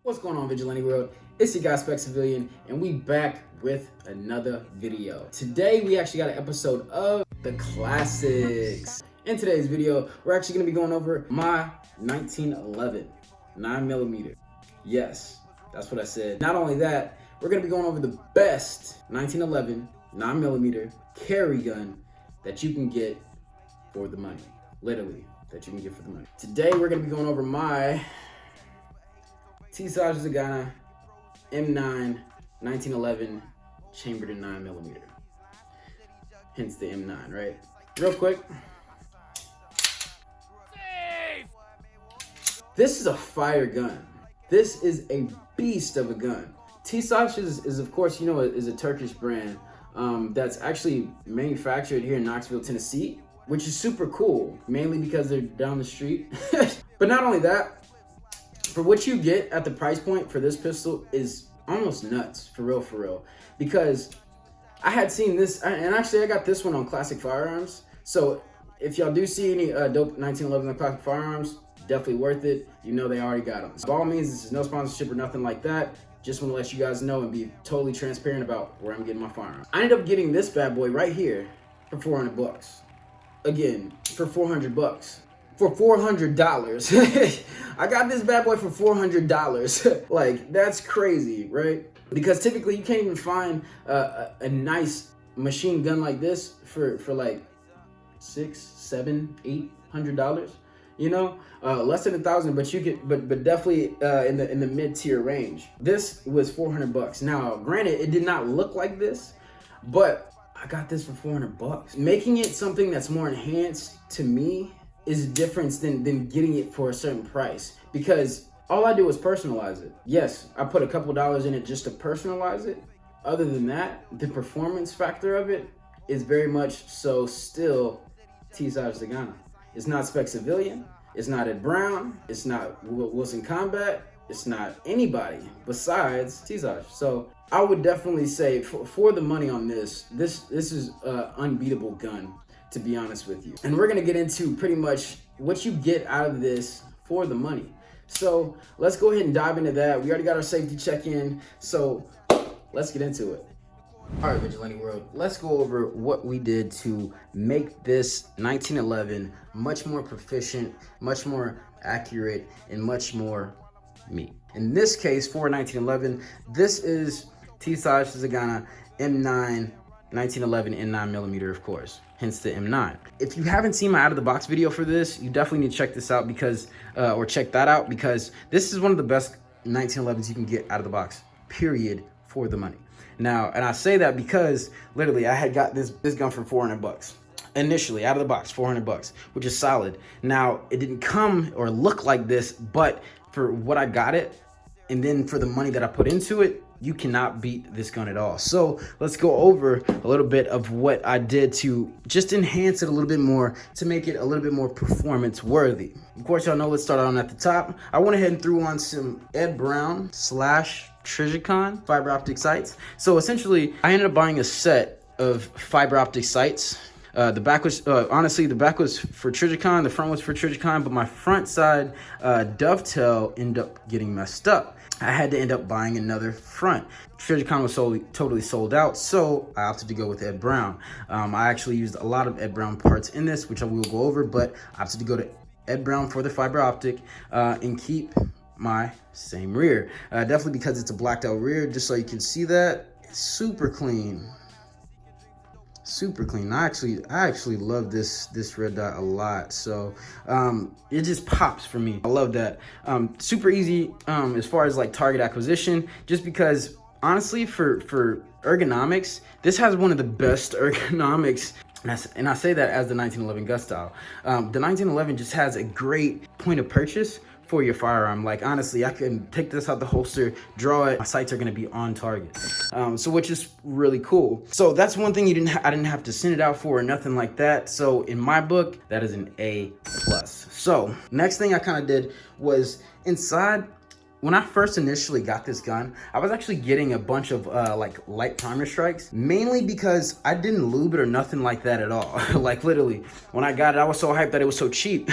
What's going on, Vigilante World? It's your guy Spec Civilian, and we back with another video. Today we actually got an episode of the classics. In today's video, we're actually going to be going over my 1911 9mm. Yes, that's what I said. Not only that, we're going to be going over the best 1911 9mm carry gun that you can get for the money. Literally, that you can get for the money. Today we're going to be going over my Tisas Zigana M9 1911 chambered in 9mm. Hence the M9, right? Real quick. This is a fire gun. This is a beast of a gun. Tisas is of course, you know, is a Turkish brand that's actually manufactured here in Knoxville, Tennessee, which is super cool, mainly because they're down the street. But not only that, for what you get at the price point for this pistol is almost nuts, for real. Because I had seen this, and actually I got this one on Classic Firearms. So if y'all do see any dope 1911 on Classic Firearms, definitely worth it. You know they already got them. So by all means, this is no sponsorship or nothing like that. Just want to let you guys know and be totally transparent about where I'm getting my firearms. I ended up getting this bad boy right here for 400 bucks. Again, for 400 bucks. For $400. I got this bad boy for $400. Like, that's crazy, right? Because typically you can't even find a nice machine gun like this for like $600, $700, $800. You know, less than $1,000, but you get, but definitely in the mid-tier range. This was 400 bucks. Now, granted, it did not look like this, but I got this for 400 bucks. Making it something that's more enhanced to me is different than getting it for a certain price, because all I do is personalize it. Yes, I put a couple dollars in it just to personalize it. Other than that, the performance factor of it is very much so still Tisas Zigana. It's not Spec Civilian, it's not Ed Brown, it's not Wilson Combat, it's not anybody besides Tisas. So I would definitely say for the money on this is an unbeatable gun, to be honest with you. And we're gonna get into pretty much what you get out of this for the money. So let's go ahead and dive into that. We already got our safety check-in, so let's get into it. All right, Vigilante World, let's go over what we did to make this 1911 much more proficient, much more accurate, and much more me. In this case, for 1911, this is Tisas Zigana M9 1911 in 9mm, of course, hence the M9. If you haven't seen my out of the box video for this, you definitely need to check this out because, or check that out, because this is one of the best 1911s you can get out of the box, period, for the money. Now, and I say that because literally I had got this gun for 400 bucks. Initially, out of the box, 400 bucks, which is solid. Now, it didn't come or look like this, but for what I got it, and then for the money that I put into it, you cannot beat this gun at all. So let's go over a little bit of what I did to just enhance it a little bit more, to make it a little bit more performance worthy. Of course, y'all know, let's start on at the top. I went ahead and threw on some Ed Brown / Trijicon fiber optic sights. So essentially, I ended up buying a set of fiber optic sights. The back was, honestly, the back was for Trijicon, the front was for Trijicon, but my front side dovetail ended up getting messed up. I had to end up buying another front. Trijicon was totally sold out, so I opted to go with Ed Brown. I actually used a lot of Ed Brown parts in this, which I will go over, but I opted to go to Ed Brown for the fiber optic and keep my same rear. Definitely because it's a blacked out rear, just so you can see that. It's super clean. Super clean. I actually love this red dot a lot. So it just pops for me. I love that. Super easy as far as like target acquisition, just because honestly for ergonomics, this has one of the best ergonomics. And I say that as the 1911 gun style. The 1911 just has a great point of purchase for your firearm. Like, honestly, I can take this out the holster, draw it, my sights are gonna be on target. So which is really cool. So that's one thing I didn't have to send it out for or nothing like that. So in my book, that is an A+. So next thing I kind of did was inside when I first initially got this gun, I was actually getting a bunch of like light primer strikes, mainly because I didn't lube it or nothing like that at all. Like literally, when I got it, I was so hyped that it was so cheap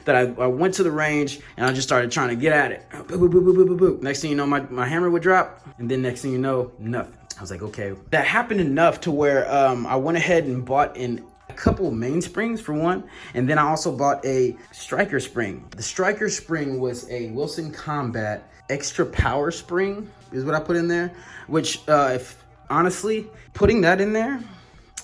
that I went to the range and I just started trying to get at it. Boop, boop, boop, boop, boop, boop. Next thing you know, my hammer would drop, and then next thing you know, nothing. I was like, okay. That happened enough to where I went ahead and bought a couple mainsprings for one, and then I also bought a striker spring. The striker spring was a Wilson Combat extra power spring is what I put in there, which if honestly putting that in there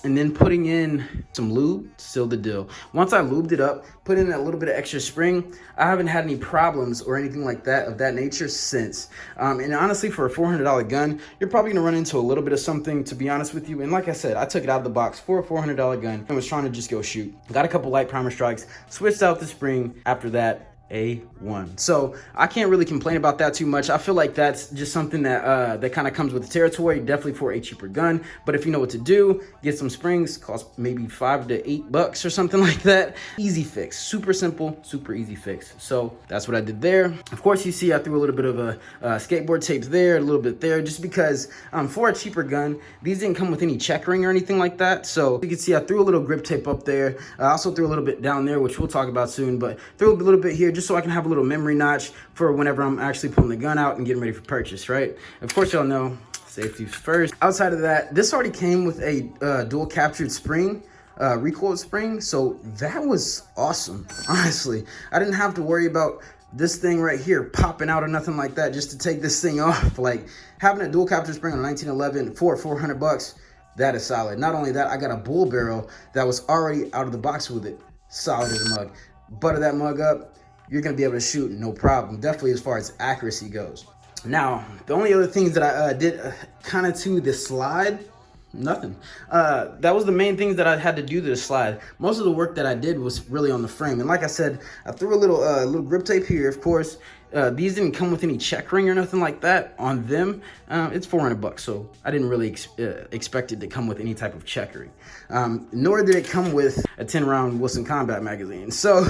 and then putting in some lube, still the deal. Once I lubed it up, put in a little bit of extra spring, I haven't had any problems or anything like that of that nature since. And honestly, for a $400 gun, you're probably gonna run into a little bit of something, to be honest with you. And like I said, I took it out of the box for a $400 gun and was trying to just go shoot. Got a couple light primer strikes, switched out the spring. After that, A1. So I can't really complain about that too much. I feel like that's just something that that kind of comes with the territory, definitely for a cheaper gun. But if you know what to do, get some springs, cost maybe $5 to $8 or something like that. Easy fix, super simple, super easy fix. So that's what I did there. Of course, you see I threw a little bit of a skateboard tape there, a little bit there, just because for a cheaper gun, these didn't come with any checkering or anything like that. So you can see I threw a little grip tape up there. I also threw a little bit down there, which we'll talk about soon, but threw a little bit here just so I can have a little memory notch for whenever I'm actually pulling the gun out and getting ready for purchase, right? Of course, y'all know safety first. Outside of that, this already came with a dual captured spring, recoiled spring, so that was awesome. Honestly, I didn't have to worry about this thing right here popping out or nothing like that just to take this thing off. Like having a dual captured spring on a 1911 for $400, that is solid. Not only that, I got a bull barrel that was already out of the box with it, solid as a mug. Butter that mug up, you're gonna be able to shoot no problem, definitely as far as accuracy goes. Now, the only other things that I did kind of to the slide, nothing. That was the main things that I had to do to the slide. Most of the work that I did was really on the frame. And like I said, I threw a little grip tape here, of course. These didn't come with any checkering or nothing like that on them. It's $400, so I didn't really expect it to come with any type of checkering. Nor did it come with a 10-round Wilson Combat magazine. So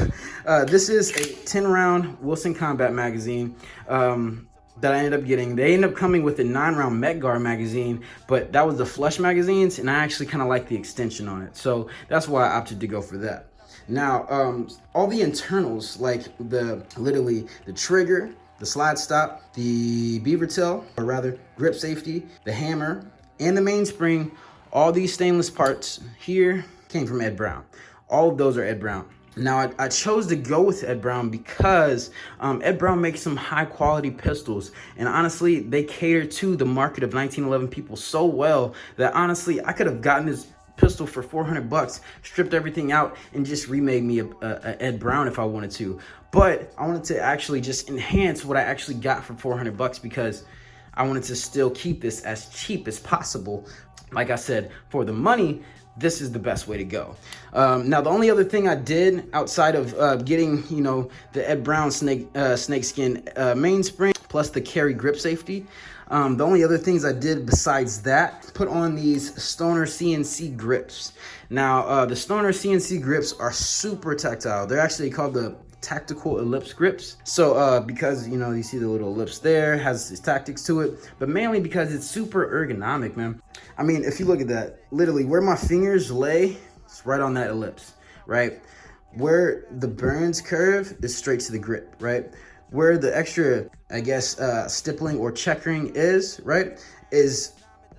this is a 10-round Wilson Combat magazine that I ended up getting. They ended up coming with a 9-round Medgar magazine, but that was the flush magazines, and I actually kind of like the extension on it. So that's why I opted to go for that. Now, all the internals, like literally the trigger, the slide stop, the beaver tail, or rather grip safety, the hammer, and the mainspring, all these stainless parts here came from Ed Brown. All of those are Ed Brown. Now, I chose to go with Ed Brown because Ed Brown makes some high quality pistols. And honestly, they cater to the market of 1911 people so well that honestly, I could have gotten this pistol for $400, stripped everything out, and just remade me a Ed Brown if I wanted to. But I wanted to actually just enhance what I actually got for $400 because I wanted to still keep this as cheap as possible. Like I said, for the money, this is the best way to go. Now, the only other thing I did outside of getting, you know, the Ed Brown snakeskin mainspring plus the carry grip safety, the only other things I did besides that, put on these Stoner CNC grips. Now, the Stoner CNC grips are super tactile. They're actually called the tactical ellipse grips. So because, you know, you see the little ellipse there, has its tactics to it, but mainly because it's super ergonomic, man. I mean, if you look at that, literally where my fingers lay, it's right on that ellipse, right? Where the burns curve is straight to the grip, right? Where the extra, I guess, stippling or checkering is, right, is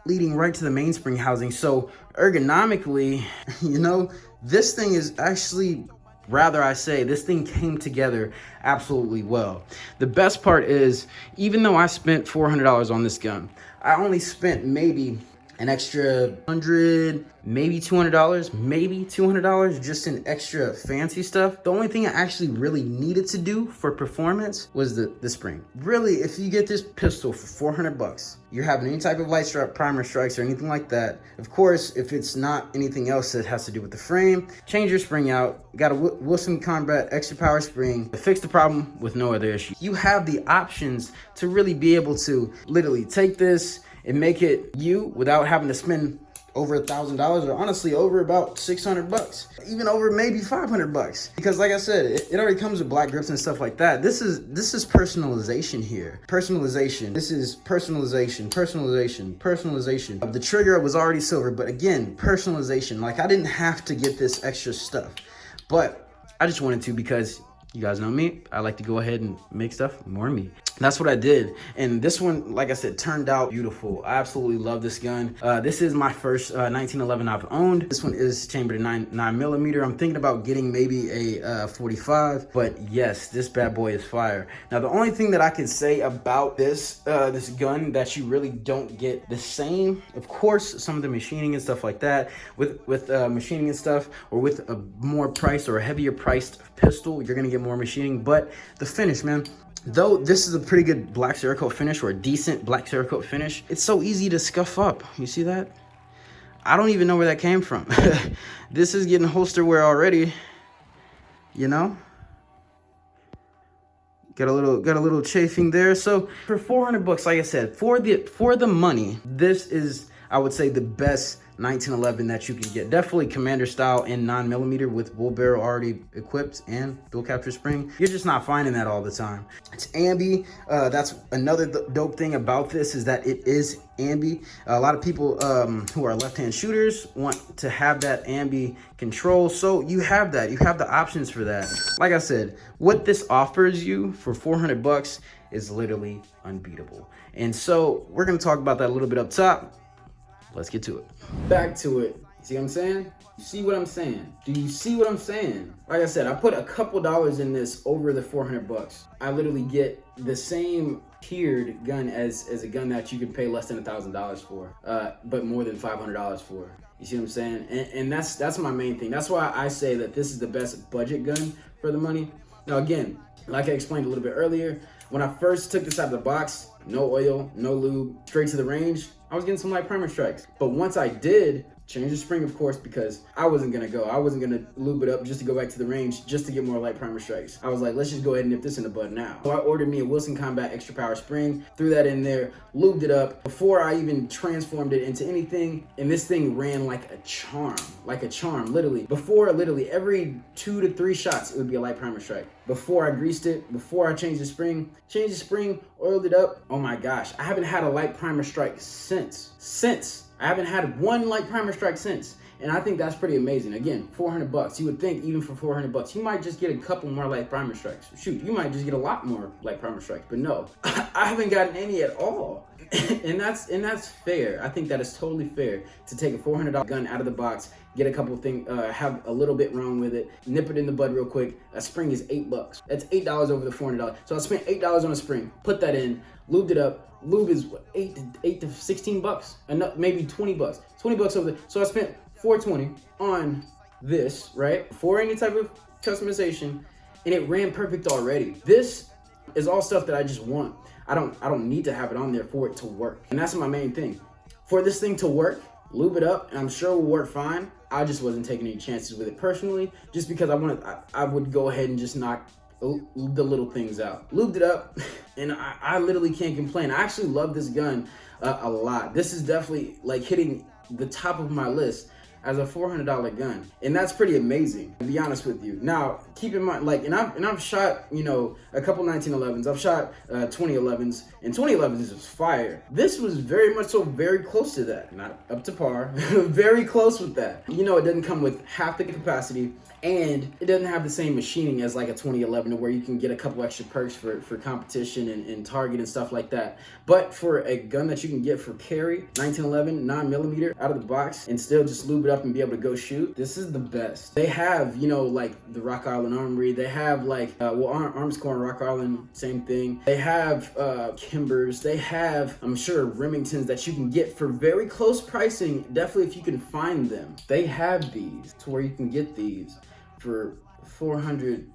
leading right to the mainspring housing. So ergonomically, you know, this thing is actually, rather I say, this thing came together absolutely well. The best part is, even though I spent $400 on this gun, I only spent maybe an extra $100, maybe $200 just in extra fancy stuff. The only thing I actually really needed to do for performance was the spring. Really, if you get this pistol for $400, you're having any type of light strap, primer strikes, or anything like that. Of course, if it's not anything else that has to do with the frame, change your spring out. Got a Wilson Combat extra power spring to fix the problem with no other issue. You have the options to really be able to literally take this and make it you without having to spend over $1,000, or honestly over about 600 bucks, even over maybe 500 bucks. Because like I said, it already comes with black grips and stuff like that. This is personalization here. Personalization. This is personalization. The trigger was already silver, but again, personalization. Like, I didn't have to get this extra stuff, but I just wanted to, because you guys know me, I like to go ahead and make stuff more me. That's what I did. And this one, like I said, turned out beautiful. I absolutely love this gun. This is my first 1911 I've owned. This one is chambered in 9mm. I'm thinking about getting maybe a 45, but yes, this bad boy is fire. Now, the only thing that I can say about this this gun that you really don't get the same, of course, some of the machining and stuff like that, with machining and stuff, or with a more priced or a heavier priced pistol, you're gonna get more machining. But the finish, man, though this is a pretty good black Cerakote finish, or a decent black Cerakote finish, it's so easy to scuff up. You see that? I don't even know where that came from. This is getting holster wear already, you know? Got a little chafing there. So for 400 bucks, like I said, for the money, this is, I would say, the best 1911 that you can get. Definitely commander style in 9mm with bull barrel already equipped and dual capture spring. You're just not finding that all the time. It's ambi. That's another dope thing about this, is that it is ambi. A lot of people who are left-hand shooters want to have that ambi control, so you have that. You have the options for that. Like I said, what this offers you for 400 bucks is literally unbeatable. And so we're gonna talk about that a little bit up top. Let's get to it. Back to it. See what I'm saying? You see what I'm saying? Do you see what I'm saying? Like I said, I put a couple dollars in this over the 400 bucks. I literally get the same tiered gun as a gun that you can pay less than $1,000 for, but more than $500 for. You see what I'm saying? And that's my main thing. That's why I say that this is the best budget gun for the money. Now again, like I explained a little bit earlier, when I first took this out of the box, no oil, no lube, straight to the range, I was getting some light primer strikes. But once I did change the spring, of course, because I wasn't gonna lube it up just to go back to the range just to get more light primer strikes. I was like, let's just go ahead and nip this in the bud now. So I ordered me a Wilson Combat Extra Power spring, threw that in there, lubed it up before I even transformed it into anything, and this thing ran like a charm, literally. Literally every 2 to 3 shots, it would be a light primer strike. Before I greased it, before I changed the spring, oiled it up. Oh my gosh, I haven't had a light primer strike since. I haven't had one light primer strike since. And I think that's pretty amazing. Again, 400 bucks. You would think even for 400 bucks, you might just get a couple more light primer strikes. Shoot, you might just get a lot more light primer strikes. But no, I haven't gotten any at all. and that's fair. I think that is totally fair to take a $400 gun out of the box, get a couple things, have a little bit wrong with it, nip it in the bud real quick. A spring is $8. That's $8 over the $400. So I spent $8 on a spring, put that in, lubed it up. Lube is what, 8 to 16 bucks, maybe 20 bucks. 20 bucks over there. So I spent $420 on this, right? For any type of customization, and it ran perfect already. This is all stuff that I just want. I don't need to have it on there for it to work. And that's my main thing. For this thing to work, lube it up, and I'm sure it will work fine. I just wasn't taking any chances with it personally, just because I would go ahead and just knock the little things out. Lubed it up, and I literally can't complain. I actually love this gun a lot. This is definitely like hitting the top of my list as a $400 gun, and that's pretty amazing, to be honest with you. Now, keep in mind, like, and I've shot, you know, a couple 1911s. I've shot 2011s, and 2011s is just fire. This was very much so very close to that, not up to par, very close with that. You know, it doesn't come with half the capacity, and it doesn't have the same machining as like a 2011 where you can get a couple extra perks for competition and target and stuff like that. But for a gun that you can get for carry, 1911 9mm out of the box, and still just lube it up and be able to go shoot, this is the best. They have, you know, like the Rock Island Armory. They have like, Arms Corps and Rock Island, same thing. They have Kimbers. They have, I'm sure, Remingtons that you can get for very close pricing, definitely if you can find them. They have these to where you can get these for 400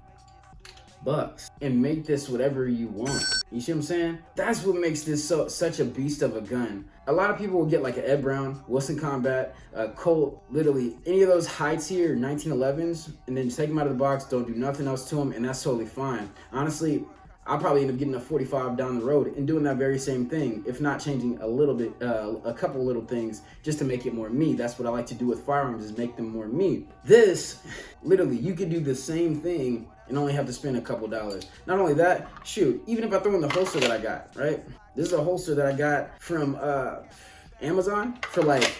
bucks and make this whatever you want. You see what I'm saying? That's what makes this such a beast of a gun. A lot of people will get like an Ed Brown, Wilson Combat, Colt, literally any of those high tier 1911s, and then just take them out of the box, don't do nothing else to them, and that's totally fine. Honestly, I'll probably end up getting a 45 down the road and doing that very same thing, if not changing a little bit, a couple little things just to make it more me. That's what I like to do with firearms, is make them more me. This, literally, you could do the same thing and only have to spend a couple dollars. Not only that, shoot, even if I throw in the holster that I got, right? This is a holster that I got from Amazon for like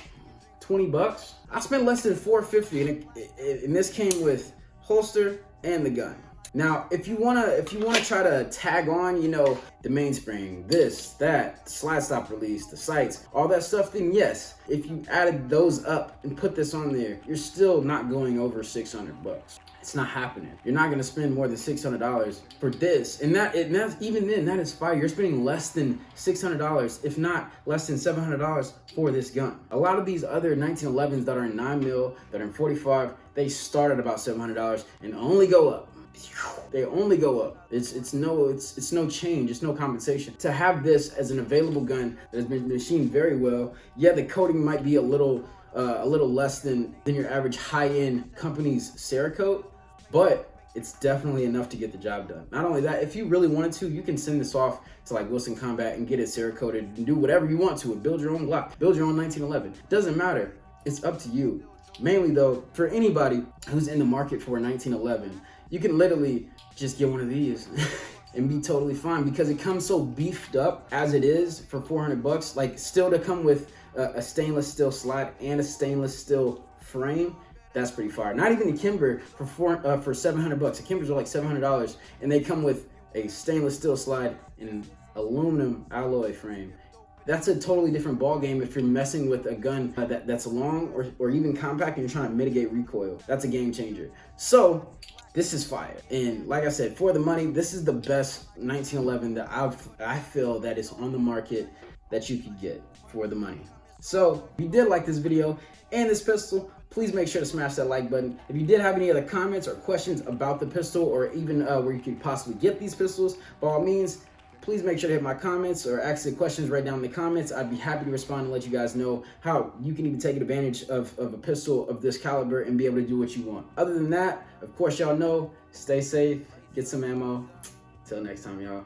20 bucks. I spent less than $4.50 and this came with holster and the gun. Now, if you wanna try to tag on, you know, the mainspring, this, that, slide stop release, the sights, all that stuff, then yes, if you added those up and put this on there, you're still not going over 600 bucks. It's not happening. You're not gonna spend more than $600 for this. And that's even then, that is fire. You're spending less than $600, if not less than $700 for this gun. A lot of these other 1911s that are in 9mm, that are in 45, they start at about $700 and only go up. They only go up. It's no change. It's no compensation. To have this as an available gun that has been machined very well, yeah, the coating might be a little less than your average high-end company's Cerakote, but it's definitely enough to get the job done. Not only that, if you really wanted to, you can send this off to like Wilson Combat and get it Cerakoted and do whatever you want to it. Build your own Glock, build your own 1911. Doesn't matter. It's up to you. Mainly though, for anybody who's in the market for a 1911, you can literally just get one of these and be totally fine, because it comes so beefed up as it is for 400 bucks. Like, still to come with a stainless steel slide and a stainless steel frame, that's pretty fire. Not even the Kimber for 700 bucks. The Kimbers are like $700, and they come with a stainless steel slide and an aluminum alloy frame. That's a totally different ball game if you're messing with a gun that's long or even compact and you're trying to mitigate recoil. That's a game changer. So this is fire. And like I said, for the money, this is the best 1911 that I feel that is on the market that you could get for the money. So if you did like this video and this pistol, please make sure to smash that like button. If you did have any other comments or questions about the pistol, or even where you could possibly get these pistols, by all means, please make sure to hit my comments or ask the questions right down in the comments. I'd be happy to respond and let you guys know how you can even take advantage of a pistol of this caliber and be able to do what you want. Other than that, of course, y'all know, stay safe, get some ammo. Till next time, y'all.